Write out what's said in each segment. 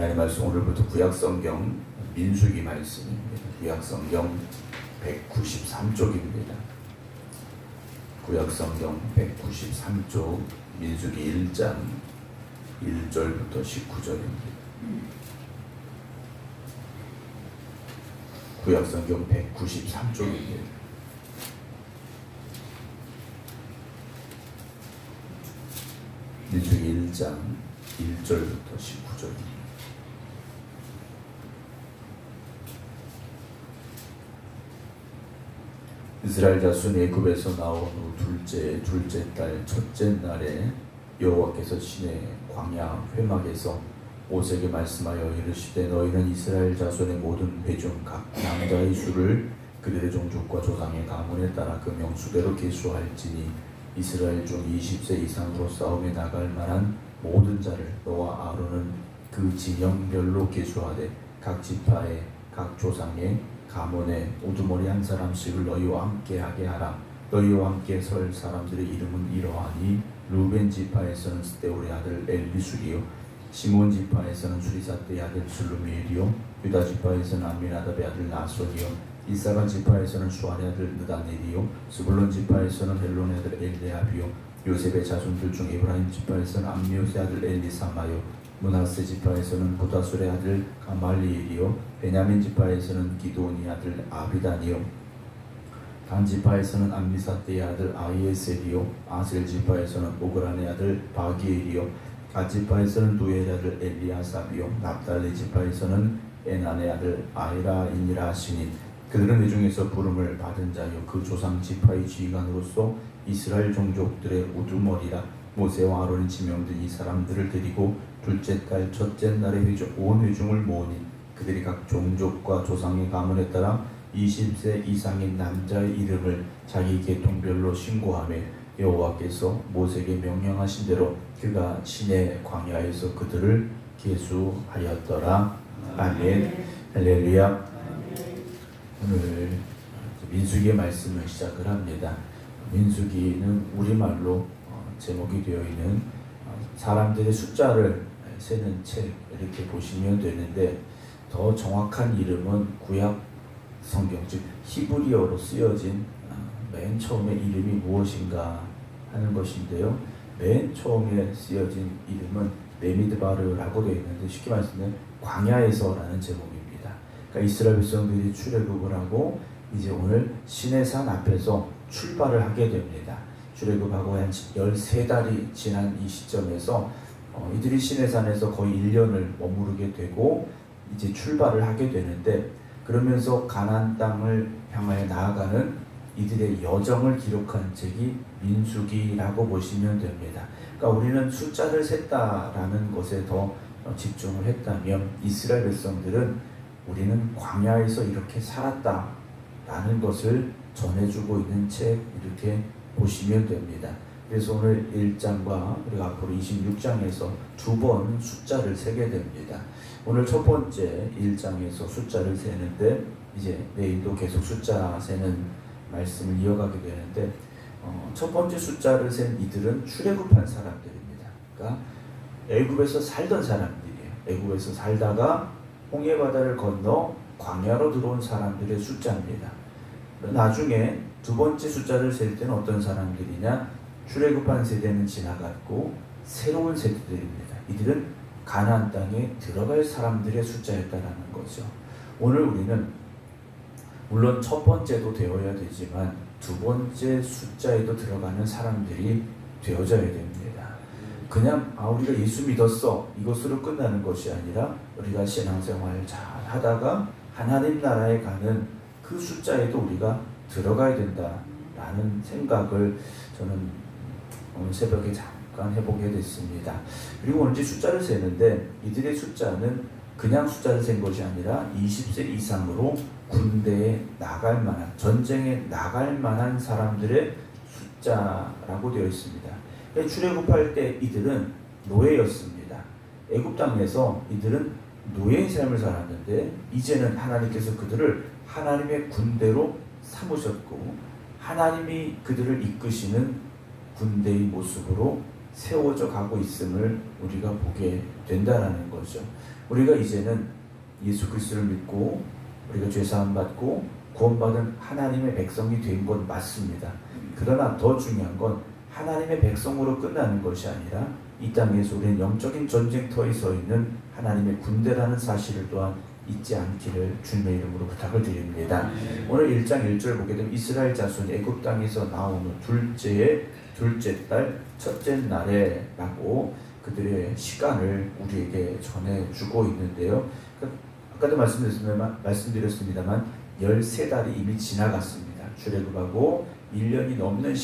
하나님의 말씀 오늘부터 구약성경 민수기 말씀입니다. 구약성경 193쪽입니다. 구약성경 193쪽 민수기 1장 1절부터 19절입니다. 구약성경 193쪽입니다. 민수기 1장 1절부터 19절입니다. 이스라엘 자손이 애굽에서 나온 후 둘째 달 첫째 날에 여호와께서 시내 광야 회막에서 모세에게 말씀하여 이르시되 너희는 이스라엘 자손의 모든 회중 각 남자의 수를 그들의 종족과 조상의 가문에 따라 그 명수대로 계수할지니 이스라엘 중 20세 이상으로 싸움에 나갈 만한 모든 자를 너와 아론은 그 진영별로 계수하되 각 지파의 각 조상의 가문에 우두머리 한 사람씩을 너희와 함께 하게 하라. 너희와 함께 설 사람들의 이름은 이러하니 루벤 지파에서는 스데울의 아들 엘비술이요 시몬 지파에서는 수리사대의 아들 슬루미엘이요 유다 지파에서는 암미나답의 아들 나손이요 이사갈 지파에서는 수알의 아들 느다넬이요 스불론 지파에서는 헬론의 아들 엘레압이요 요셉의 자손들 중 에브라임 지파에서는 암미옷의 아들 엘리사마요 므낫세 지파에서는 보다술의 아들 가말리엘이요 베냐민 지파에서는 기드온의 아들 아비단이요 단 지파에서는 암미사대의 아들 아이에셀이요 아셀 지파에서는 오그란의 아들 바기엘이요 갓 지파에서는 두엘의 아들 엘리아삽이요 납달리 지파에서는 에난의 아들 아이라인이라 하시니 그들은 회중에서 부름을 받은 자요 그 조상 지파의 지휘관으로서 이스라엘 종족들의 우두머리라. 모세와 아론이 지명된 이 사람들을 데리고 둘째 달 첫째 날에 온 회중을 모으니 그들이 각 종족과 조상의 가문에 따라 20세 이상인 남자의 이름을 자기 계통별로 신고하며 여호와께서 모세에게 명령하신 대로 그가 시내 광야에서 그들을 계수하였더라. 아멘. 할렐루야. 오늘 민수기의 말씀을 시작을 합니다. 민수기는 우리말로 제목이 되어 있는 사람들의 숫자를 세는 책 이렇게 보시면 되는데 더 정확한 이름은 구약 성경 즉 히브리어로 쓰여진 맨 처음에 이름이 무엇인가 하는 것인데요. 맨 처음에 쓰여진 이름은 베미드바르라고 되어 있는데 쉽게 말하면 광야에서라는 제목입니다. 그러니까 이스라엘 백성들이 출애굽을 하고 이제 오늘 시내산 앞에서 출발을 하게 됩니다. 출애굽하고 한 13달이 지난 이 시점에서 이들이 시내산에서 거의 1년을 머무르게 되고 이제 출발을 하게 되는데 그러면서 가나안 땅을 향하여 나아가는 이들의 여정을 기록한 책이 민수기라고 보시면 됩니다. 그러니까 우리는 숫자를 셌다라는 것에 더 집중을 했다면 이스라엘 백성들은 우리는 광야에서 이렇게 살았다라는 것을 전해주고 있는 책 이렇게 보시면 됩니다. 그래서 오늘 1장과 그리고 앞으로 26장에서 두 번 숫자를 세게 됩니다. 오늘 첫 번째 1장에서 숫자를 세는데 이제 내일도 계속 숫자 세는 말씀을 이어가게 되는데 첫 번째 숫자를 센 이들은 출애굽한 사람들입니다. 그러니까 애굽에서 살던 사람들이에요. 애굽에서 살다가 홍해바다를 건너 광야로 들어온 사람들의 숫자입니다. 나중에 두 번째 숫자를 셀 때는 어떤 사람들이냐? 출애굽한 세대는 지나갔고 새로운 세대들입니다. 이들은 가나안 땅에 들어갈 사람들의 숫자였다라는 거죠. 오늘 우리는 물론 첫 번째도 되어야 되지만 두 번째 숫자에도 들어가는 사람들이 되어져야 됩니다. 그냥 우리가 예수 믿었어 이것으로 끝나는 것이 아니라 우리가 신앙생활 잘 하다가 하나님 나라에 가는 그 숫자에도 우리가 들어가야 된다라는 생각을 저는 오늘 새벽에 잠깐 해보게 됐습니다. 그리고 오늘 숫자를 세는데 이들의 숫자는 그냥 숫자를 센 것이 아니라 20세 이상으로 군대에 나갈 만한 전쟁에 나갈 만한 사람들의 숫자라고 되어 있습니다. 출애굽할 때 이들은 노예였습니다. 애굽 땅에서 이들은 노예의 삶을 살았는데 이제는 하나님께서 그들을 하나님의 군대로 삼으셨고 하나님이 그들을 이끄시는 군대의 모습으로 세워져 가고 있음을 우리가 보게 된다라는 거죠. 우리가 이제는 예수 그리스도를 믿고 우리가 죄사함 받고 구원받은 하나님의 백성이 된 건 맞습니다. 그러나 더 중요한 건 하나님의 백성으로 끝나는 것이 아니라 이 땅에서 우리는 영적인 전쟁터에 서 있는 하나님의 군대라는 사실을 또한 잊지 않기를 주님의 이름으로 부탁을 드립니다. 오늘 1장 1절 보게 되면 이스라엘 자손이 애굽 땅에서 나오는 둘째 달 첫째 날에 라고 그들의 시간을 우리에게 전해주고 있는데요. 아까도 말씀드렸습니다만 13달이 이미 지나갔습니다. 출애굽하고 1년이 넘는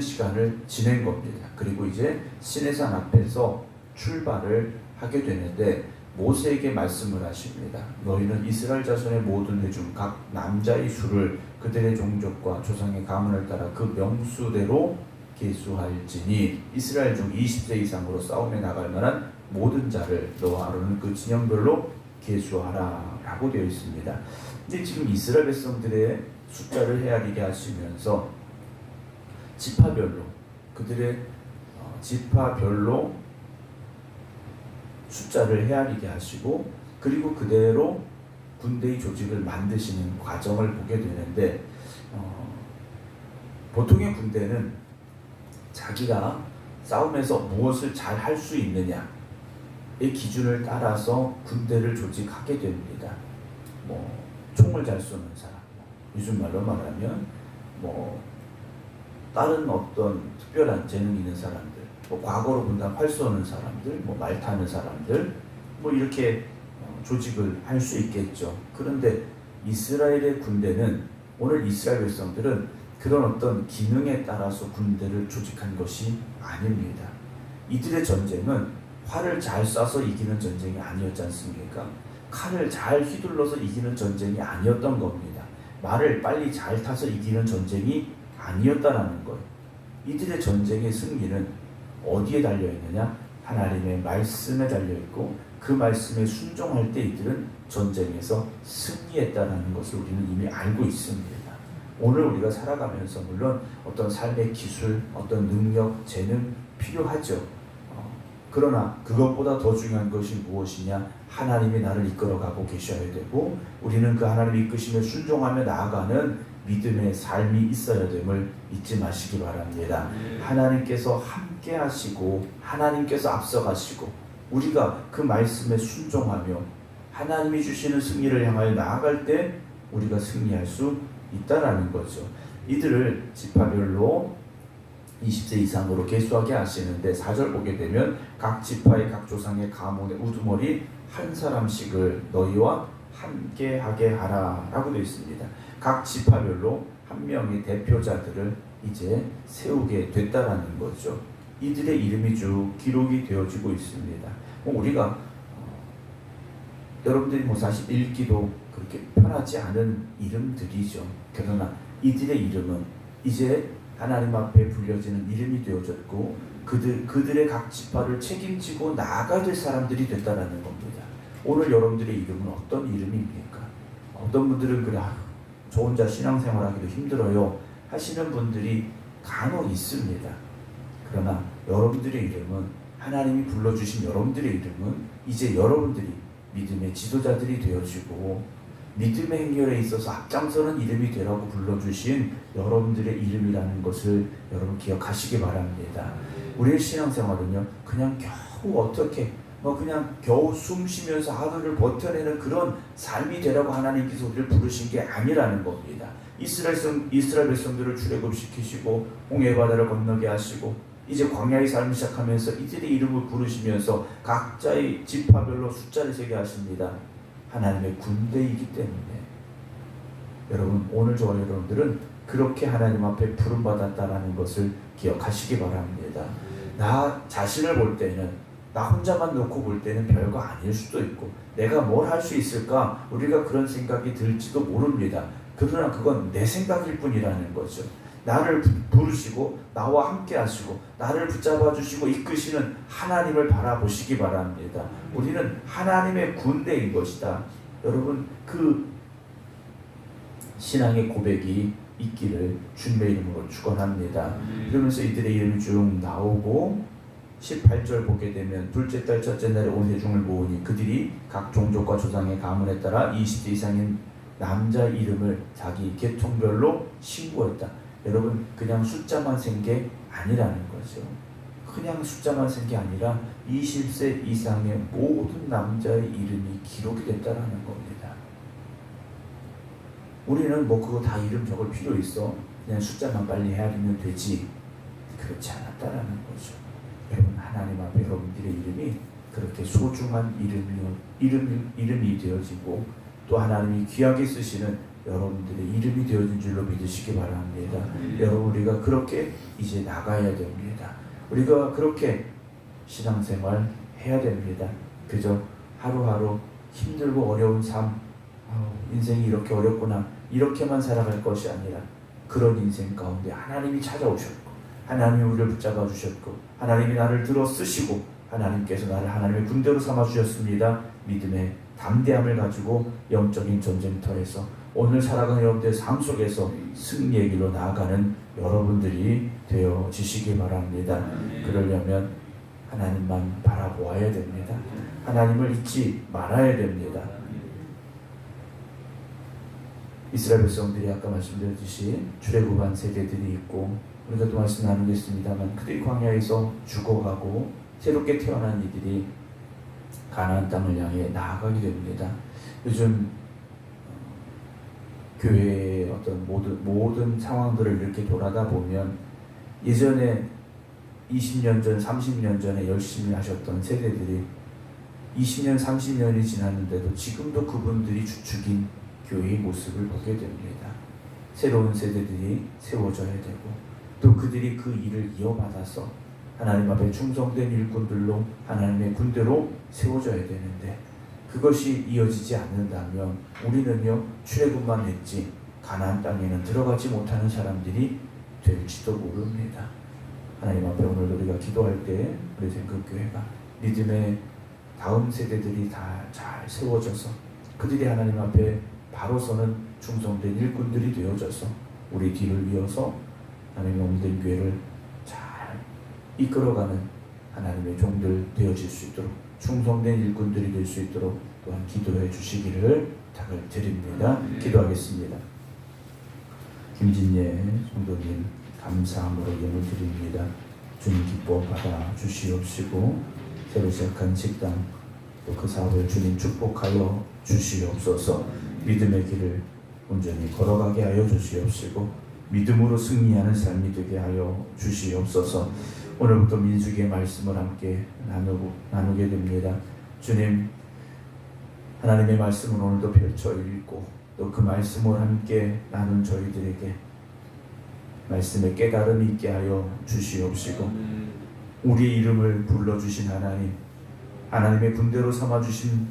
시간을 지낸 겁니다. 그리고 이제 시내산 앞에서 출발을 하게 되는데 모세에게 말씀을 하십니다. 너희는 이스라엘 자손의 모든 회중 각 남자의 수를 그들의 종족과 조상의 가문을 따라 그 명수대로 계수할지니 이스라엘 중 20세 이상으로 싸움에 나갈 만한 모든 자를 너와 아론은 그 진영별로 계수하라 라고 되어 있습니다. 근데 지금 이스라엘 백성들의 숫자를 헤아리게 하시면서 지파별로 그들의 지파별로 숫자를 헤아리게 하시고 그리고 그대로 군대의 조직을 만드시는 과정을 보게 되는데 보통의 군대는 자기가 싸움에서 무엇을 잘 할 수 있느냐의 기준을 따라서 군대를 조직하게 됩니다. 총을 잘 쏘는 사람, 요즘 말로 말하면 다른 어떤 특별한 재능 있는 사람들, 과거로 본다면 활 쏘는 사람들, 말 타는 사람들, 이렇게 조직을 할 수 있겠죠. 그런데 이스라엘의 군대는 오늘 이스라엘 백성들은 그런 어떤 기능에 따라서 군대를 조직한 것이 아닙니다. 이들의 전쟁은 활을 잘 쏴서 이기는 전쟁이 아니었지 않습니까? 칼을 잘 휘둘러서 이기는 전쟁이 아니었던 겁니다. 말을 빨리 잘 타서 이기는 전쟁이 아니었다라는 거예요. 이들의 전쟁의 승리는 어디에 달려있느냐? 하나님의 말씀에 달려있고 그 말씀에 순종할 때 이들은 전쟁에서 승리했다는 것을 우리는 이미 알고 있습니다. 오늘 우리가 살아가면서 물론 어떤 삶의 기술, 어떤 능력, 재능 필요하죠. 그러나 그것보다 더 중요한 것이 무엇이냐? 하나님이 나를 이끌어가고 계셔야 되고 우리는 그 하나님의 이끄심에 순종하며 나아가는 믿음의 삶이 있어야 됨을 잊지 마시기 바랍니다. 하나님께서 함께 하시고 하나님께서 앞서가시고 우리가 그 말씀에 순종하며 하나님이 주시는 승리를 향하여 나아갈 때 우리가 승리할 수 있다라는 거죠. 이들을 지파별로 20세 이상으로 계수하게 하시는데 4절 보게 되면 각 지파의 각 조상의 가문의 우두머리 한 사람씩을 너희와 함께 하게 하라 라고 되어 있습니다. 각 지파별로 한 명의 대표자들을 이제 세우게 됐다라는 거죠. 이들의 이름이 쭉 기록이 되어지고 있습니다. 우리가 여러분들이 사실 읽기도 그렇게 편하지 않은 이름들이죠. 그러나 이들의 이름은 이제 하나님 앞에 불려지는 이름이 되어졌고 그들의 각 지파를 책임지고 나아가야 될 사람들이 됐다라는 겁니다. 오늘 여러분들의 이름은 어떤 이름입니까? 어떤 분들은 그래 저 혼자 신앙생활하기도 힘들어요 하시는 분들이 간혹 있습니다. 그러나 여러분들의 이름은 하나님이 불러주신 여러분들의 이름은 이제 여러분들이 믿음의 지도자들이 되어지고 믿음의 행렬에 있어서 앞장서는 이름이 되라고 불러주신 여러분들의 이름이라는 것을 여러분 기억하시기 바랍니다. 우리의 신앙생활은요 그냥 겨우 어떻게 그냥 겨우 숨 쉬면서 하루를 버텨내는 그런 삶이 되라고 하나님께서 우리를 부르신 게 아니라는 겁니다. 이스라엘 백성들을 출애굽시키시고 홍해 바다를 건너게 하시고 이제 광야의 삶을 시작하면서 이들의 이름을 부르시면서 각자의 지파별로 숫자를 세게 하십니다. 하나님의 군대이기 때문에 여러분 오늘 저와 여러분들은 그렇게 하나님 앞에 부름받았다라는 것을 기억하시기 바랍니다. 나 자신을 볼 때는 나 혼자만 놓고 볼 때는 별거 아닐 수도 있고 내가 뭘 할 수 있을까 우리가 그런 생각이 들지도 모릅니다. 그러나 그건 내 생각일 뿐이라는 거죠. 나를 부르시고 나와 함께 하시고 나를 붙잡아 주시고 이끄시는 하나님을 바라보시기 바랍니다. 우리는 하나님의 군대인 것이다. 여러분 그 신앙의 고백이 있기를 주님의 이름으로 축원합니다. 그러면서 이들의 이름이 쭉 나오고 18절 보게 되면 둘째 달 첫째 날에 온 회중을 모으니 그들이 각 종족과 조상의 가문에 따라 20세 이상인 남자 이름을 자기 계통별로 신고했다. 여러분, 그냥 숫자만 센 게 아니라는 거죠. 그냥 숫자만 센 게 아니라 20세 이상의 모든 남자의 이름이 기록이 됐다라는 겁니다. 우리는 뭐 그거 다 이름 적을 필요 있어? 그냥 숫자만 빨리 헤아리면 되지. 그렇지 않았다라는 거죠. 여러분, 하나님 앞에 여러분들의 이름이 그렇게 소중한 이름이 되어지고 또 하나님이 귀하게 쓰시는 여러분들의 이름이 되어진 줄로 믿으시기 바랍니다. 여러분, 우리가 그렇게 이제 나가야 됩니다. 우리가 그렇게 신앙생활 해야 됩니다. 그저 하루하루 힘들고 어려운 삶, 인생이 이렇게 어렵구나, 이렇게만 살아갈 것이 아니라 그런 인생 가운데 하나님이 찾아오셨고 하나님이 우리를 붙잡아 주셨고 하나님이 나를 들어 쓰시고 하나님께서 나를 하나님의 군대로 삼아 주셨습니다. 믿음의 담대함을 가지고 영적인 전쟁터에서 오늘 살아가는 여러분들의 삶 속에서 승리의 길로 나아가는 여러분들이 되어지시기 바랍니다. 그러려면 하나님만 바라보아야 됩니다. 하나님을 잊지 말아야 됩니다. 이스라엘 백성들이 아까 말씀드렸듯이 출애굽한 세대들이 있고 우리가 또 말씀 나누겠습니다만 그들이 광야에서 죽어가고 새롭게 태어난 이들이 가나안 땅을 향해 나아가게 됩니다. 요즘 교회의 어떤 모든 상황들을 이렇게 돌아다 보면 예전에 20년 전, 30년 전에 열심히 하셨던 세대들이 20년, 30년이 지났는데도 지금도 그분들이 주축인 교회의 모습을 보게 됩니다. 새로운 세대들이 세워져야 되고 또 그들이 그 일을 이어받아서 하나님 앞에 충성된 일꾼들로 하나님의 군대로 세워져야 되는데 그것이 이어지지 않는다면 우리는요 출애굽만 했지 가나안 땅에는 들어가지 못하는 사람들이 될지도 모릅니다. 하나님 앞에 오늘 우리가 기도할 때 우리 생각교회가 믿음의 다음 세대들이 다 잘 세워져서 그들이 하나님 앞에 바로 서는 충성된 일꾼들이 되어져서 우리 뒤를 이어서 하나님의 몸된 교회를 잘 이끌어가는 하나님의 종들 되어질 수 있도록 충성된 일꾼들이 될 수 있도록 또한 기도해 주시기를 부탁을 드립니다. 기도하겠습니다. 김진예 성도님 감사함으로 예물 드립니다. 주님 기뻐 받아 주시옵시고 새로 시작한 식당 또 그 사업을 주님 축복하여 주시옵소서. 믿음의 길을 온전히 걸어가게 하여 주시옵시고 믿음으로 승리하는 삶이 되게 하여 주시옵소서. 오늘부터 민수기의 말씀을 함께 나누게 됩니다. 주님, 하나님의 말씀을 오늘도 펼쳐 읽고 또 그 말씀을 함께 나눈 저희들에게 말씀의 깨달음이 있게 하여 주시옵시고 우리 이름을 불러주신 하나님, 하나님의 군대로 삼아주신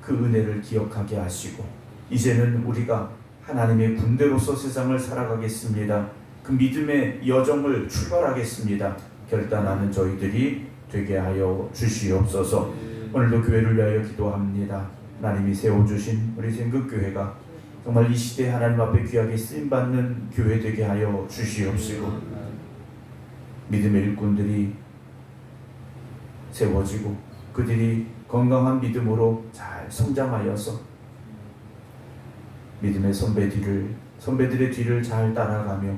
그 은혜를 기억하게 하시고 이제는 우리가 하나님의 군대로서 세상을 살아가겠습니다. 그 믿음의 여정을 출발하겠습니다. 결단하는 저희들이 되게 하여 주시옵소서. 오늘도 교회를 위하여 기도합니다. 하나님이 세워주신 우리 생극교회가 정말 이 시대에 하나님 앞에 귀하게 쓰임받는 교회 되게 하여 주시옵시고 믿음의 일꾼들이 세워지고 그들이 건강한 믿음으로 잘 성장하여서 믿음의 선배들의 뒤를 잘 따라가며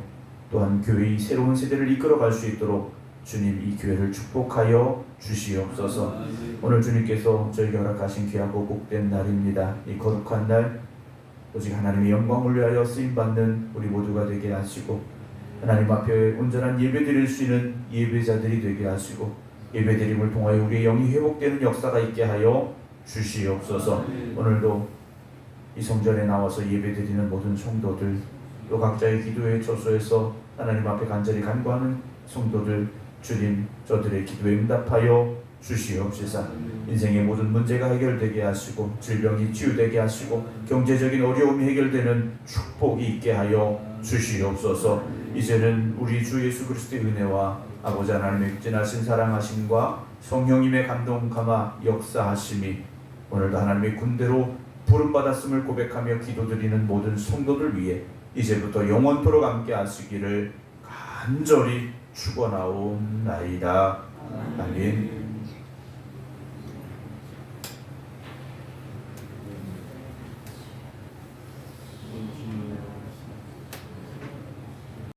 또한 교회의 새로운 세대를 이끌어갈 수 있도록 주님 이 교회를 축복하여 주시옵소서. 오늘 주님께서 저에게 허락하신 귀하고 복된 날입니다. 이 거룩한 날 오직 하나님의 영광을 위하여 쓰임받는 우리 모두가 되게 하시고 하나님 앞에 온전한 예배 드릴 수 있는 예배자들이 되게 하시고 예배드림을 통하여 우리의 영이 회복되는 역사가 있게 하여 주시옵소서. 오늘도 이 성전에 나와서 예배드리는 모든 성도들 또 각자의 기도의 처소에서 하나님 앞에 간절히 간구하는 성도들 주님 저들의 기도에 응답하여 주시옵소서. 인생의 모든 문제가 해결되게 하시고 질병이 치유되게 하시고 경제적인 어려움이 해결되는 축복이 있게 하여 주시옵소서. 이제는 우리 주 예수 그리스도의 은혜와 아버지 하나님의 진하신 사랑하심과 성령님의 감동 감화 역사하심이 오늘도 하나님의 군대로 부름받았음을 고백하며 기도드리는 모든 성도들 위해 이제부터 영원토록 함께 하시기를 간절히 축원하옵나이다. 아멘.